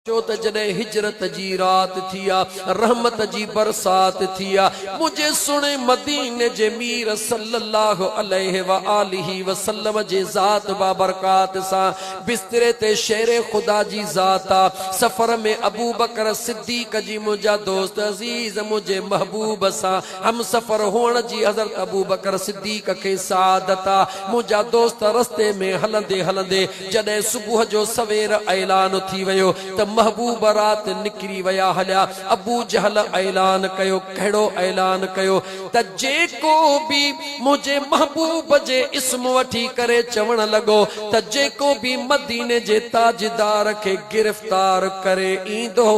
चोत जॾहिं हिजरत जी रात थिया रहमत जी बरसात थिया मुझे सुने मदीने जे मीर सल्लल्लाहु अलैहि व आलिहि वसल्लम जे ज़ात बाबरकात सा बिस्तरे ते शेरे खुदा जी ज़ाता सफर में अबू बकर सिद्दीक जी मुझा दोस्त अजीज मुझे महबूब सा हम सफर होण जी हज़रत अबू बकर सिद्दीक के सादता मुझा दोस्त रस्ते में हलंदे हलंदे जॾहिं सुबुह जो सवेर ऐलान थी वियो त महबूब रात निकरी वया हलिया अबू जहल ऐलान कयो कहिड़ो ऐलान कयो त जेको भी मुझे महबूब जे इस्म वठी करे चवण लगो त जेको भी मदीने जे ताजदार के गिरफ्तार करे ईंदो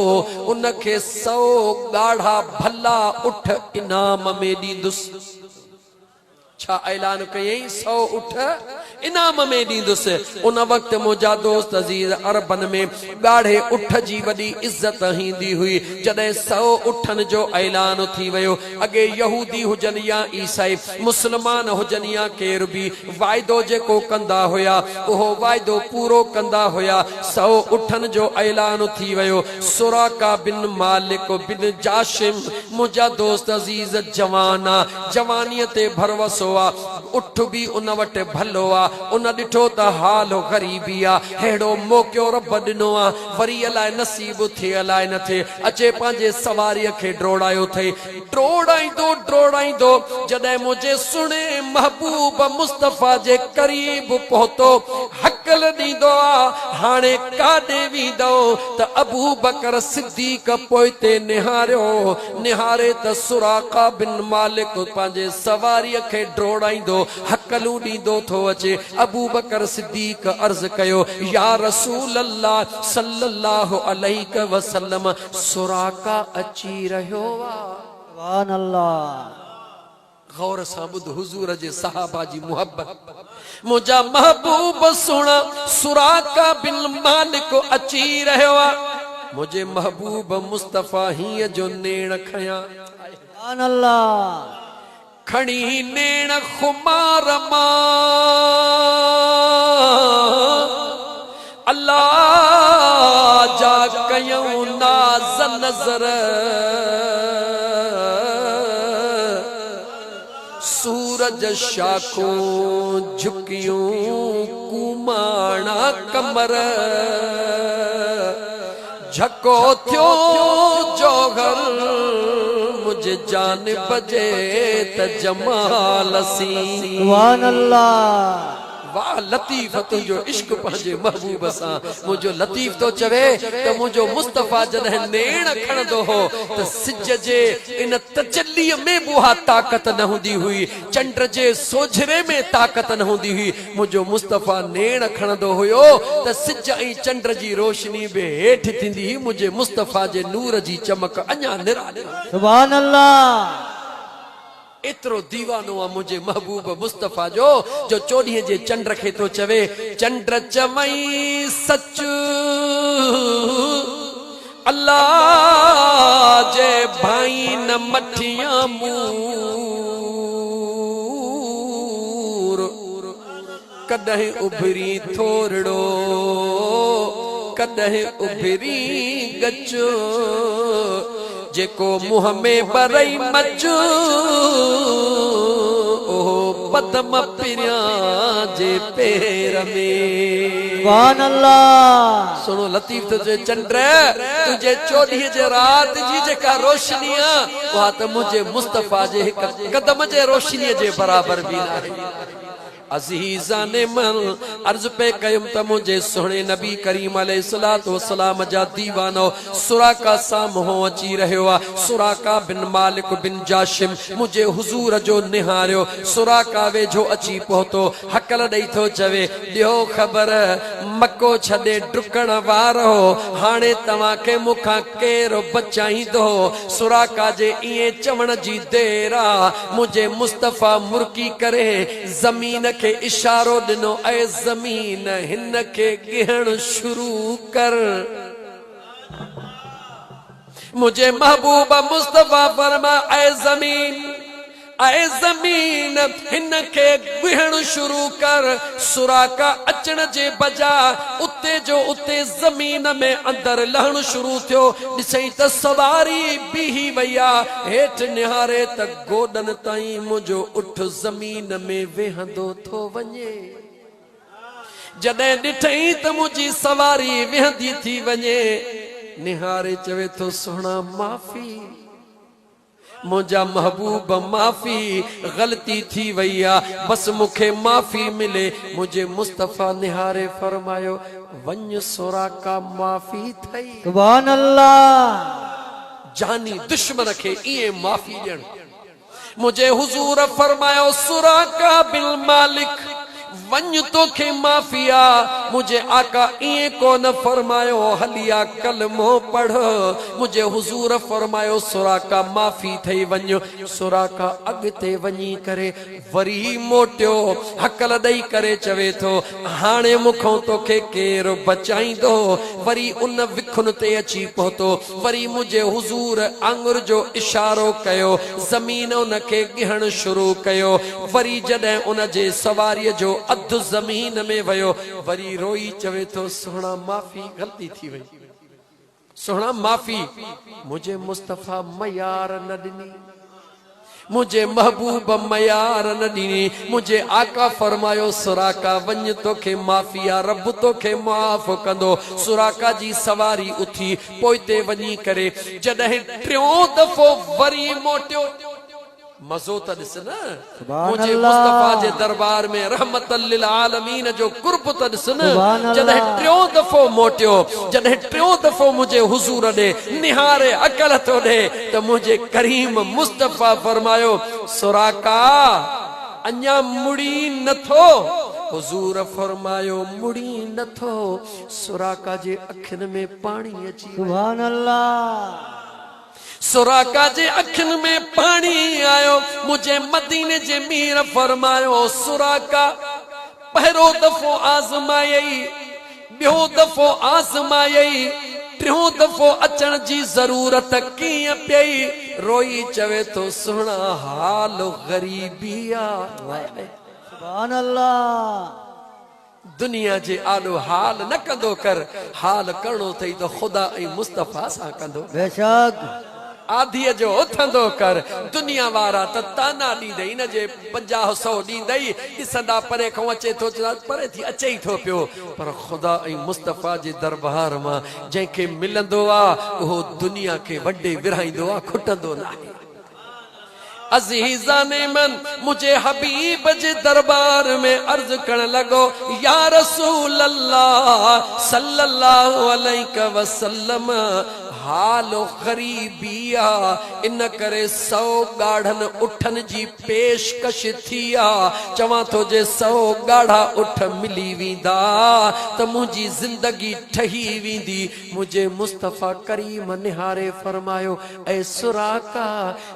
उनखे 100 गाढ़ा भला उठ इनाम में दींदुसि। छा ऐलान कयई 100 उठ इनाम में दींदुसि। उन वक्त मुझा दोस्त अजीज अरबन में गाढ़े उठ जी वडी इज्जत हिंदी हुई जॾहिं 100 उठन जो ऐलान थी वियो। अगे यहूदी हुजन या ईसाई मुसलमान हुजन या केर भी वाइदो जेको कंदा हुया उहो वाइदो पूरो कंदा हुया। 100 उठन जो ऐलान थी वियो। सुराका बिन मालिक बिन जाशिम मुझा दोस्त अजीज जवाना जवानीअ ते भरवसो उठ भी उन वट भलो आ उन डिठो त हाल गरीबी आ हेड़ो मौक़ो रब दिनो आ वरी अलाए नसीब थे अलाए न थे अचे पंहिंजे सवारीअ खे ड्रोड़ायो थे ड्रोड़ाईंदो जॾहिं मुझे सुने महबूब मुस्तफा जे करीब पहुतो हकल ॾींदो आ हाणे काॾे वेंदो त अबू बकर सिद्दीक पोइते निहारे त सुराका बिन मालिक पंहिंजे सवारीअ खे ड्रोड़ाईंदो हकलूं ॾींदो थो अचे। अबू बकर सिद्दीक अर्ज़ कयो या रसूल अल्लाह सल्लल्लाहु अलैहि वसल्लम सुराका अची रहियो आहे। सुभान अल्लाह। गौर सां ॿुध हुजूर जे सहाबा जी मुहब्बत मुझा महबूब सुना सुराका बिन मालिक अची रहियो आहे। मुझे महबूब मुस्तफा हीअ जो नेण खया सुभान अल्लाह। खणी नेण खुमार मां अल्लाह जा कयूं नाज़ नज़र सूरज शाखों झुकियूं कुमाणा कमर झको थियो जोगर मुझे जान बजे त जमाल सी। सुभान अल्लाह। वाह लतीफ तुझो इश्क पंहिंजे महबूब सां मुझो लतीफ तो चवे त मुझो मुस्तफा जॾहिं नेण खणंदो हो त सिज जे इन तजल्लीअ में बुहा ताक़त न हूंदी हुई चंड जे सोझरे में ताक़त न हूंदी हुई। मुझो मुस्तफा नेण खणंदो हुयो त सिज ऐं चंड जी रोशनी बि हेठि थींदी हुई मुझे मुस्तफा जे नूर जी चमक अञा निराली। सुभान अल्लाह। एतिरो दीवानो आहे मुझे महबूब मुस्तफा जो 24 जे चंड खे तो चवे चंड चवई सच अल्लाह जे भाई न मठियां मूर कॾहिं उभरी थोरड़ो कॾहिं उभरी गचो जेको मुंह में बरई मचो ओ पदम पिरिया जे पेर में। सुभान अल्लाह। सुनो लतीफ तुझे चंड तुझे 24 जे रात जी जेका रोशनी आहे उहा त मुझे मुस्तफा जे हिक कदम जे रोशनी जे बराबर भी नाहे। अजीजा ने मन अर्ज पे कयुम त मुझे सोहणे नबी करीम अलैहिस्सलातु वस्सलाम जा दीवानो सुराका साम्हूं अची रहियो आ। सुराका बिन मालिक बिन जाशिम मुझे हुजूर जो निहारियो सुराका वेझो अची पहुतो हकल ॾेई थो चवे ॾियो ख़बर मको छॾे डुकण वारो हाणे तव्हांखे मूंखां केरु बचाईंदो। सुराका जे इएं चवण जी देर आ मुझे मुस्तफा मुर्की करे ज़मीन के इशारो दिनो ऐ जमीन हिन के गिहण शुरू कर। मुझे महबूब मुस्तफा फरमा ऐ जमीन आए जमीन हिन के गुहण शुरू कर। सुराका अचण जे बजा उते उते जो उते ज़मीन में अंदर लहण शुरू थियो। ॾिसई त सवारी बीही वया, हेठ निहारे त गोडन ताईं मुंहिंजो उठ ज़मीन में वेहंदो थो वञे। जॾहिं ॾिठई त मुंहिंजी सवारी वेहंदी थी वञे, निहारे चवे थो सुहिणा माफ़ी, मुझा महबूब माफ़ी, गलती थी वई आ, बस मूंखे माफ़ी मिले। मुझे मुस्तफ़ा निहारे फरमायो वञ सुराका माफ़ी थई। सुभान अल्लाह। जानी दुश्मन खे इए माफ़ी ॾियण। मुझे हुजूर फरमायो सुराका बिल मालिक वञ तोखे माफ़िया। मुझे आका इए कोन फरमायो हलिया कलमो पढ़। मुझे हुजूर फरमायो सुराका माफ़ी थई वञ। सुराका अॻिते वञी करे वरी मोटियो, हकल ॾेई करे चवे थो हाणे मूंखों तोखे केरु बचाईंदो। वरी उन विखुन ते अची पहुतो। वरी मुझे हुजूर आंगुर जो इशारो कयो, ज़मीन उनखे ॻिहण शुरू कयो। वरी जॾहिं उन जे सवारीअ जो अधु ज़मीन में वयो, वरी रोई चवे थो सुहिणा माफ़ी, गलती थी वई, सुहिणा माफ़ी, मुझे मुस्तफ़ा मयार न ॾिनी, मुझे महबूब मयार न ॾिनी। मुझे आका फरमायो सुराका वञ तोखे माफ़ी आ, रब तोखे माफ़ कंदो। सुराका जी सवारी उथी पोइते वञी करे जॾहिं टियों दफ़ो वरी मोटियो। मज़ो त ॾिस न, मुझे मुस्तफ़ा जे दरबार में रहमतल लिल आलमीन जो कुर्ब त ॾिस न। जॾहिं टियों दफ़ो मोटियो, जॾहिं टियों दफ़ो मुझे हुजूर ॾे निहारे अकल थो ॾे त मुझे करीम मुस्तफ़ा फरमायो सुराका अञा मुड़ी नथो। हुजूर फरमायो मुड़ी नथो। सुराका जे अखियुनि में पाणी अची वियो। सुभान अल्लाह। सुराका जे अखियुनि में पाणी आयो। मुझे मदीने जे मीर फरमायो सुराका पहिरियों दफ़ो आज़मायई, ॿियों दफ़ो आज़मायई, टियों दफ़ो अचण जी ज़रूरत कीअं पई। रोई चवे थो सुहिणा हाल ग़रीबी आ। सुभान अल्लाह। दुनिया जे आॾो हाल न कंदो कर, हाल करणो अथई त ख़ुदा ऐं मुस्तफ़ा सां कंदो। बेशक आधीअ जो उथंदो कर। दुनिया वारा त ताना ॾींदई न जे 50-100 ॾींदई, ॾिसंदा परे खां अचे थो, परे थी अचे ई थो पियो। पर ख़ुदा ऐं मुस्तफ़ा जे दरबार मां जंहिंखे मिलंदो आहे उहो दुनिया खे वॾे विरहाईंदो आहे, खुटंदो न आहे। अज़ीज़ाने मन मुझे हबीब जे दरबार में अर्ज करण लगो या रसूल अल्लाह सल्लल्लाहु अलैहि वसल्लम हालो गरीबिया इन करे 100 गाढ़न उठन जी पेशकश थिया। चवां तो जे 100 गाढ़ा उठ मिली वींदा त मुंहिंजी जिंदगी ठही वींदी। मुझे मुस्तफ़ा करीम निहारे फरमायो ऐ सुराका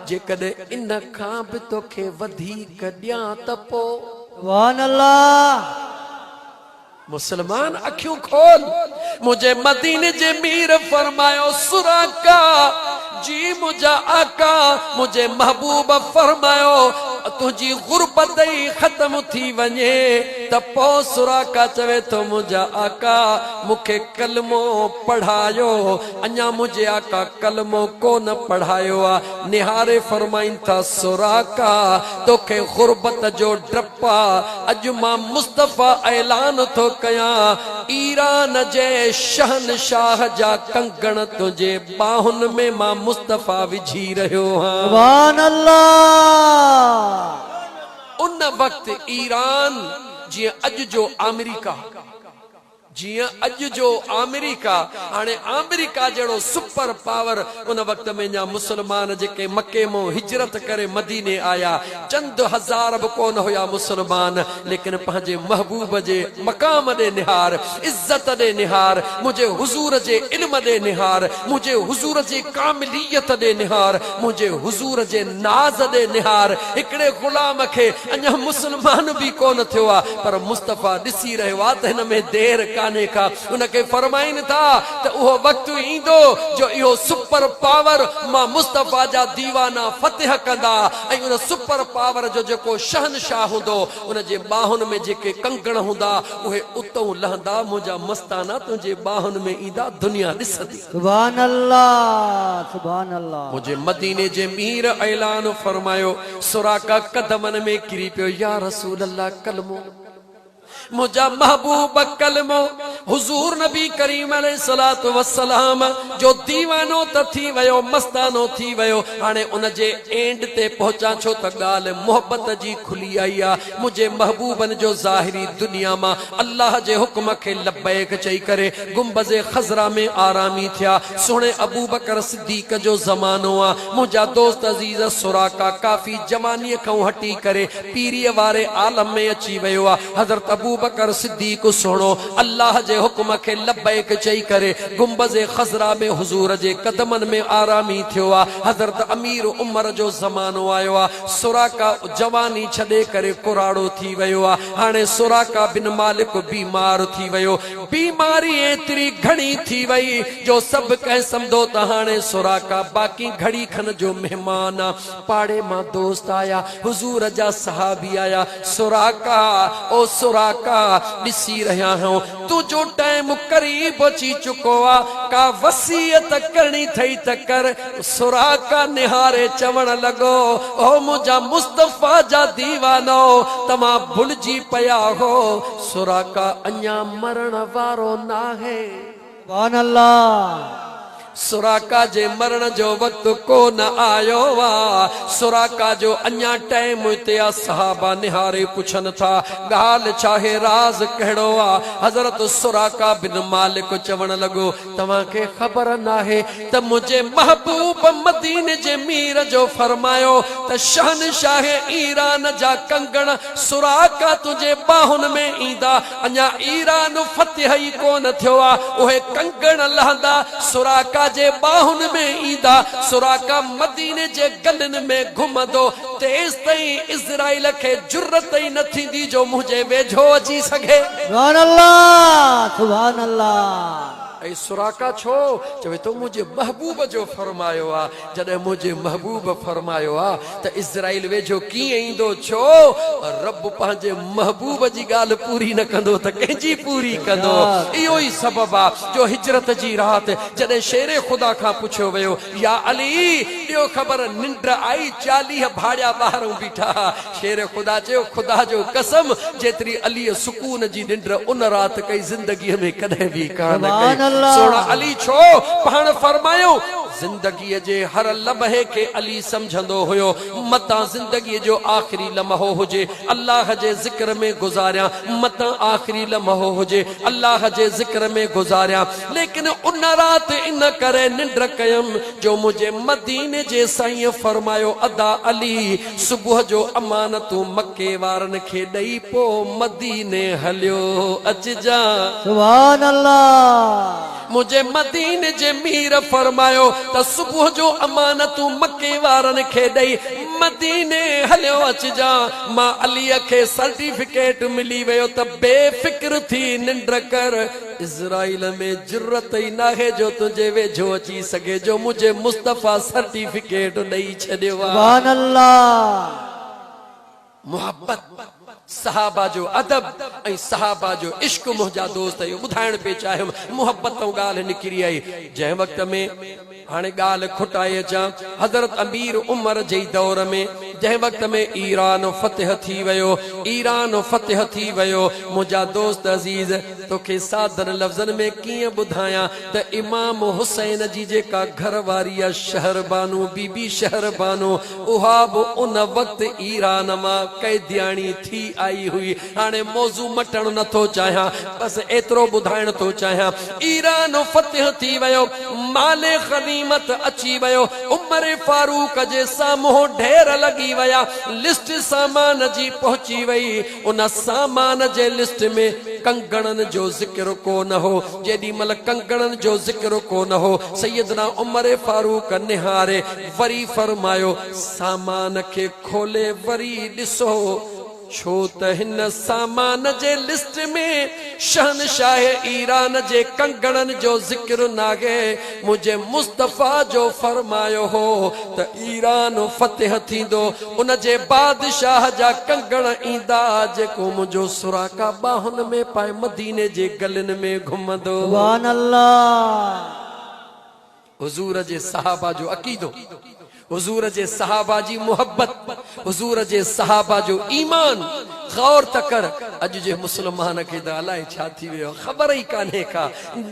जेकॾहिं इन खां बि तोखे वधीक ॾियां त पोइ सुभान अल्लाह। मुसलमान अखियों खोल। मुझे मदीने जे मीर फरमायो सुराका जी मुझा आका मुझे महबूब फरमायो तुझी गुरबत ही खत्म थी वने त पो सुराका चवे तो मुझा आका मुखे कलमो पढ़ायो। अञा मुझे आका कलमो कोन पढ़ायो आ। निहारे फरमाइन था सुराका तोखे गुरबत जो डपा अज मां मुस्तफ़ा ऐलान तो कया ईरान जे शहनशाह जा कंगण तुझे बाहुन में मां मुस्तफ़ा विझी रहियो हां। सुभान अल्लाह। उन वक्त ईरान जिया अज जो अमेरिका जिया अज जो अमेरिका हाने अमेरिका जड़ो सुपर पावर उन वक्त में जा मुसलमान जेके मक्के मो हिजरत करे मदीने आया चंद हजार भी कोन होया मुसलमान लेकिन पंहिंजे महबूब जे मकाम दे निहार इज्जत दे निहार मुझे हुजूर जे इल्म दे निहार मुझे हुजूर जे कामिलियत दे निहार मुझे हुजूर जे नाज दे निहार एकड़े गुलाम के अञा मुसलमान भी कोन थियो आ पर मुस्तफ़ा दिसी रहियो आ त हिन में देर काने का उनके फरमाइन था तो वो वक्त ईंदो जो इहो सुपर पावर मां मुस्तफा जा दीवाना फतेह कंदा ऐं उन सुपर पावर जो जेको शहनशाह हुंदो उन जे बाहुन में जेके कंगण हुंदा उहे उतों लहंदा मुंहिंजा मस्ताना तुंहिंजे बाहुन में ईंदा दुनिया ॾिसंदी सुभान अल्लाह सुभान अल्लाह मुझे मदीने जे मीर ऐलान फरमायो सुराका कदमन में किरी पियो या रसूल अल्लाह कलमो मुझा महबूब कलमो हुजूर नबी करीम अलैहिस्सलातु वस्सलाम जो दीवानो त थी वयो मस्तानो थी वयो हाणे उन जे एंड ते पहुचा छो त ॻाल्हि मोहब्बत जी खुली आई आ मुझे महबूबन जो ज़ाहिरी दुनिया मां अल्लाह जे हुक्म खे लब्बैक चई करे गुंबज़े खज़रा में आरामी थिया सुणे अबू बकर सिद्दीक जो ज़मानो आ मुझा दोस्त अजीज सुराका काफ़ी जवानी खां हटी करे पीरीअ वारे आलम में अची वयो आ हज़रत अबू बकर सिद्दीक सुनो अल्लाह जे हुक्म के लब्बैक चई करे गुंबज़े खज़रा में हुजूर जे कदमन में आरामी थियो आ हज़रत अमीर उमर जो ज़मानो आयो आ सुराका जवानी छॾे करे कुराड़ो थी वयो आ हाणे सुराका बिन मालिक बीमार थी वयो बीमारी एतरी घणी थी वई जो सब कह समझो त हाणे सुराका बाकी घड़ी खन जो मेहमान आ पाड़े मां दोस्त आया हुजूर जा सहाबी आया सुराका ओ सुराका ॾिसी रहिया आहियूं तुंहिंजो टाइम करीब अची चुको आहे का वसीयत करणी थई त कर सुराका निहारे चवण लॻो ओ मुंहिंजा मुस्तफा जा दीवानो तमां भुलिजी पिया हो सुराका अञा मरण वारो नाहे सुभान अल्लाह सुराका जे मरण जो वक्त को न आयो वा सुराका जो अञा टाइम ते सहाबा निहारे पुछन था गाल चाहे राज कहिड़ो आ हज़रत सुराका बिन मालिक चवण लॻो तव्हां खे ख़बर नाहे त मुंहिंजे महबूब मदीने जे मीर जो फरमायो त शहनशाह ईरान जा कंगण सुराका तुंहिंजे बाहुन में ईंदा अञा ईरान फतेह ई कोन थियो आ उहे कंगण लहंदा सुराका जे बाहुन में ईंदा सुराका मदीने जे गलन में घुमंदो तेस ताईं इज़राइल खे जुर्रत ई न थींदी जो मुंहिंजे वेझो अची सघे सुभान अल्लाह सुभान अल्लाह ऐं सुराका छो चवे तो मुझे महबूब जो फरमायो आ जॾहिं मुझे महबूब फरमायो आ त इज़राइल वेझो कीअं ईंदो छो रब पंहिंजे महबूब जी ॻाल्हि पूरी न कंदो त कंहिंजी पूरी कंदो इहो ई सबब आ जो हिजरत जी रात जॾहिं शेर ख़ुदा खां पुछियो वियो या अली ॾियो ख़बर निंड आई 40 भाड़िया ॿाहिरूं बीठा शेर ख़ुदा चयो ख़ुदा जो कसम जेतिरी अलीअ सुकून जी निंड उन रात कई ज़िंदगीअ में कॾहिं बि कान कई सोना अली छो पाण फरमायो जिंदगी जे हर लम्हे के अली समझंदो हुयो मता जिंदगी जो आखिरी लम्हो हुजे अल्लाह जे जिक्र में गुजारिया मता आखिरी लम्हो हुजे अल्लाह जे जिक्र में गुजारिया लेकिन उन रात इन करे निंड कयम जो मुझे मदीने जे साईं फरमायो अदा अली सुबह जो अमानतू मक्के वारन खे ॾई पो मदीने हलियो अच जा सुभान अल्लाह मुझे मदीने जे मीर फरमायो त सुबह जो अमानतू मक्के वारन खे ॾई मदीने हलियो अच जा मां अलीअ खे सर्टिफिकेट मिली वियो त बेफिक्र थी निंड कर इज़राइल में जुर्रत ई नाहे जो तुंहिंजे वेझो अची सघे जो मुझे मुस्तफा सर्टिफिकेट ॾई छॾियो आहे सुभान अल्लाह मोहब्बत सहाबा जो अदब ऐं सहाबा जो इश्क मुंहिंजा दोस्त इहो ॿुधाइण पे चाहियुमि मोहब्बत ॻाल्हि निकिरी आई जंहिं वक़्त में हाणे ॻाल्हि खुटाए अचां हज़रत अमीर उमर जे दौर में जंहिं वक़्त में ईरान फतेह थी वियो मुंहिंजा दोस्त अज़ीज़ तोखे सादर लफ़्ज़नि में कीअं ॿुधायां त इमाम हुसैन जी जेका घरवारी आहे शहरबानू बीबी शहरबानू उहा बि उन वक़्तु ईरान मां कैदियाणी थी आई हुई हाणे मौज़ू मटण नथो चाहियां बस एतिरो ॿुधाइण थो चाहियां ईरान फतेह थी वियो माले गनीमत अची वियो उमर फारूक जे साम्हूं ढेर लॻी विया लिस्ट सामान जी पहुची वई उन सामान जे लिस्ट में कंगणनि जो ज़िक्र कोन हो जेॾी महिल कंगणनि जो ज़िक्र कोन हो सैयदना उमर फारूक निहारे वरी फरमायो सामान खे खोले वरी ॾिसो छो त हिन सामान जे लिस्ट में शहनशाह ईरान जे कंगणनि जो ज़िक्र नागे। मुझे मुस्तफ़ा जो फरमायो हो त ईरान फतेह थींदो, उन जे बादशाह जा कंगण ईंदा जेको मुझो सुराका बाहुन में पाए मदीने जे गलिन में घुमंदो। सुभान अल्लाह। हुजूर जे सहाबा जो अकीदो, हुजूर जे सहाबा जी मोहब्बत, हुजूर जे सहाबा जो ईमान। गौर त कर, अज जे मुसलमान खे त अलाए छा थी वियो, ख़बर ई कान्हे का।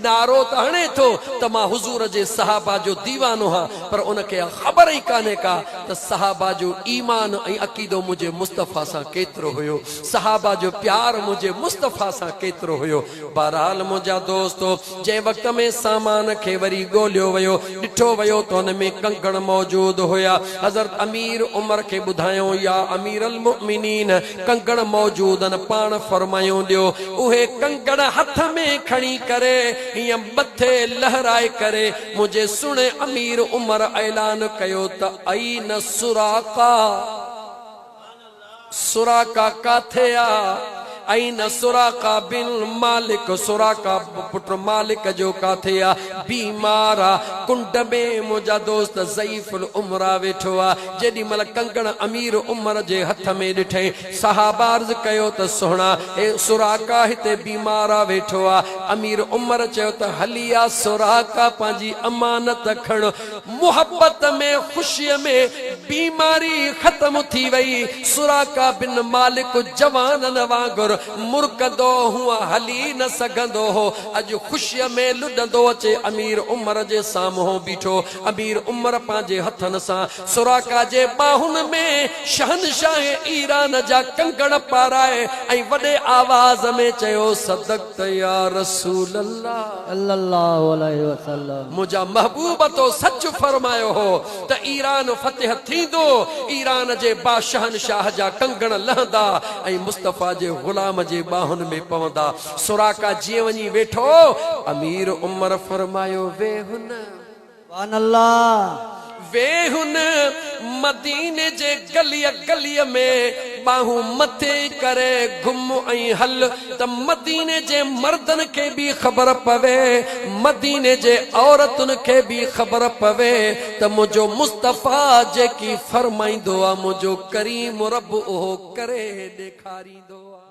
नारो त हणे थो त मां हुजूर जे सहाबा जो दीवानो हां, पर उनखे ख़बर ई कान्हे का त सहाबा जो ईमान ऐं अकीदो मुझे मुस्तफ़ा सां केतिरो हुयो, सहाबा जो प्यार मुझे मुस्तफ़ा सां केतिरो हुयो। बहरहाल मुंहिंजा दोस्तो, जंहिं वक़्त में सामान खे वरी ॻोल्हियो वियो, ॾिठो वियो त हुन में कंगण मौजूद हुया। हज़रत अमीर उमर खे ॿुधायो, या अमीर अल मुमिनीन, कंगण मौजूद न, पाण फरमायो ॾियो। उहे कंगण हथ में खणी करे हीअं मथे लहराए करे मुझे सुणे अमीर उमर ऐलान कयो त आई न सुराका, सुराका काथे आ? आई न सुराका बिन मालिक, सुराका पुट मालिक जो काथे आ? बीमार आ, कुंड में मुंहिंजा दोस्त ज़ईफुल उमरा वेठो आ। जेॾी महिल कंगण अमीर उमर जे हथ में ॾिठे, सहाबा अर्ज़ कयो त सुहिणा, हे सुराका हिते बीमार आ वेठो आ। अमीर उमर चयो त हली आ सुराका, पंहिंजी अमानत खण। मुहब्बत में, ख़ुशीअ में बीमारी ख़त्म थी वई। सुराका बिन मालिक जवाननि वांगुरु मुर्कदो हुआ, हली न सघंदो हो। अॼु ख़ुशीअ में लुॾंदो अचे, अमीर उमर जे साम्हूं बीठो। अमीर उमर पंहिंजे हथनि सां सुराका जे बाहुनि में शहनशाह ईरान जा कंगण पाराए ऐं वॾे आवाज़ में चयो, सदक़त या रसूल अल्लाह, सल्लल्लाहु अलैहि वसल्लम। मुंहिंजा महबूब तो सच फरमायो हो त ईरान फतेह थींदो, ईरान जे बादशाह जा कंगण लहंदा ऐं मुस्तफ़ा जे गुलाम जे बाहुन में पवंदा। सुराका जीअं वञी वेठो, अमीर उमर फरमायो, वेहुन, सुभान अल्लाह। वेहुन मदीने जे गलीअ गलीअ में बाहूं मथे करे घुम ऐं हल, त मदीने जे मर्दन खे भी ख़बर पवे, मदीने जे औरतुन खे भी ख़बर पवे त मुझो मुस्तफ़ा जेकी फरमाईंदो आ, मुझो करीम रब उहो करे ॾेखारींदो आ।